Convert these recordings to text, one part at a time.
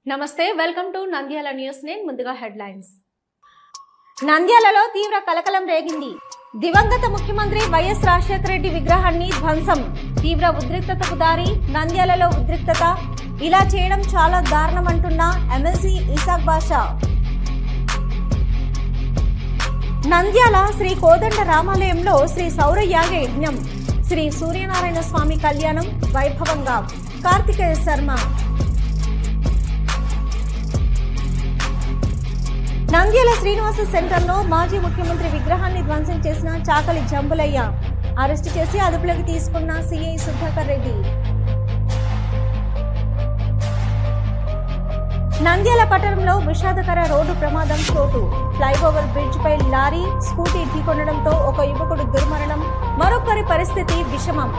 నమస్తే welcome to Nandyal news. నేను ముందుగా హెడ్లైన్స్. నంద్యాలలో తీవ్ర కలకలం రేగింది. దివంగత ముఖ్యమంత్రి వైఎస్ రాజశేఖర రెడ్డి విగ్రహాన్ని ధ్వంసం. తీవ్ర ఉద్రిక్తతకు దారి. నంద్యాలలో ఉద్రిక్తత. ఇలా చేయడం చాలా దారుణమంటున్న ఎమ్మెల్సీ ఇసాక్ బాషా. నంద్యాల శ్రీ కోదండ రామాలయంలో శ్రీ సౌరయాగ యజ్ఞం, శ్రీ సూర్యనారాయణ స్వామి కళ్యాణం వైభవంగా. కార్తికేయ శర్మ. నంద్యాల శ్రీనివాస సెంటర్లో మాజీ ముఖ్యమంత్రి విగ్రహాన్ని ధ్వంసం చేసిన చాకలి జంబులయ్య అరెస్టు చేసి అదుపులోకి తీసుకున్న సిఐ సుధాకర్ రెడ్డి. నంద్యాల పట్టణంలో విషాదకర రోడ్డు ప్రమాదం చోటు. ఫ్లైఓవర్ బ్రిడ్జ్ పై లారీ, స్కూటీ ఢీకొనడంతో ఒక యువకుడు దుర్మరణం, మరొకరి పరిస్థితి విషమం.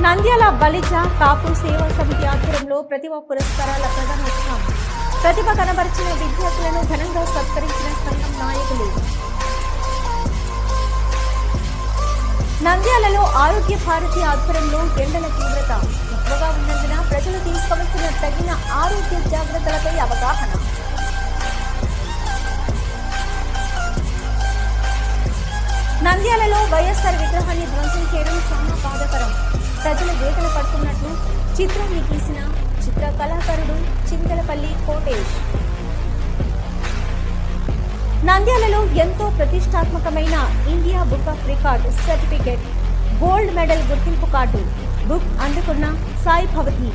నంద్యాల బలిజ కాపు సేవా సమితి ఆధ్వర్యంలో ప్రతిభ పురస్కారాల ప్రదానోత్సవం. ప్రతిభ కనబరిచిన విద్యార్థులను ఘనంగా సత్కరించిన సంఘం నాయకులు. నంద్యాలలో ఆరోగ్య భారతి ఆధ్వర్యంలో ఎండల తీవ్రత ఎక్కువగా ఉన్నందున ప్రజలు తీసుకోవాల్సిన తగిన ఆరోగ్య జాగ్రత్తలపై అవగాహన. నంద్యాలలో వైఎస్ఆర్ విగ్రహాన్ని ధ్వంసం చేయడం చాలా బాధాకరం. ప్రజలు వేదన పడుతున్నట్లు చిత్రాన్ని గీసిన చిత్ర కళాకారుడు చింతలపల్లి కోటేష్. నంద్యాలలో ఎంతో ప్రతిష్టాత్మకమైన India book of record certificate, gold medal గుర్తింపు కార్డు బుక్ అందుకున్న సాయి భవతి.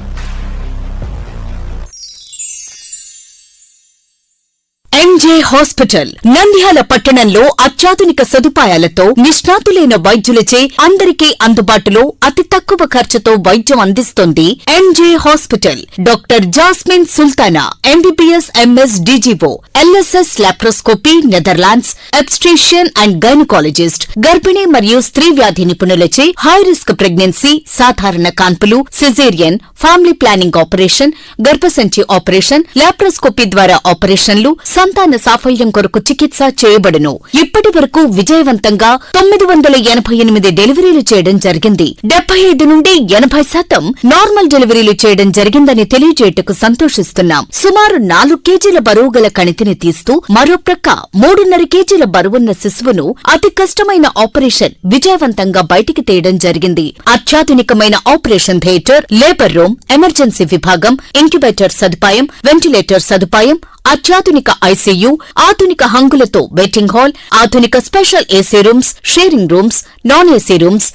ఎంజే హాస్పిటల్ నంద్యాల పట్టణంలో అత్యాధునిక సదుపాయాలతో నిష్ణాతులైన వైద్యులచే అందరికీ అందుబాటులో అతి తక్కువ ఖర్చుతో వైద్యం అందిస్తోంది MJ hospital. Doctor Jasmine Sultana MBBS MS DGO, LSS laparoscopy, Netherlands, obstetrician and gynaecologist, గర్భిణీ మరియు స్త్రీ వ్యాధి నిపుణులచే హై రిస్క్ ప్రెగ్నెన్సీ, సాధారణ కాన్పులు, సిజేరియన్, ఫ్యామిలీ ప్లానింగ్ ఆపరేషన్, గర్భసంచి ఆపరేషన్, లాప్రోస్కోపీ ద్వారా ఆపరేషన్లు, సంతాన సాఫల్యం కొరకు చికిత్స చేయబడును. ఇప్పటి వరకు విజయవంతంగా 988 డెలివరీలు చేయడం జరిగింది. 75 నుండి 80% నార్మల్ డెలివరీలు చేయడం జరిగిందని తెలియజేయటకు సంతోషిస్తున్నాం. సుమారు 4 కేజీల బరువు గల కణితిని తీస్తూ మరో ప్రక్క 3.5 కేజీల బరువున్న శిశువును అతి కష్టమైన ఆపరేషన్ విజయవంతంగా బయటికి తీయడం జరిగింది. అత్యాధునికమైన operation theatre, labour room, emergency విభాగం, ఇంక్యుబేటర్ సదుపాయం, వెంటిలేటర్ సదుపాయం, అత్యాధునిక ఐసీయూ, ఆధునిక హంగులతో వెయిటింగ్ హాల్, ఆధునిక special AC rooms, sharing rooms, non AC rooms,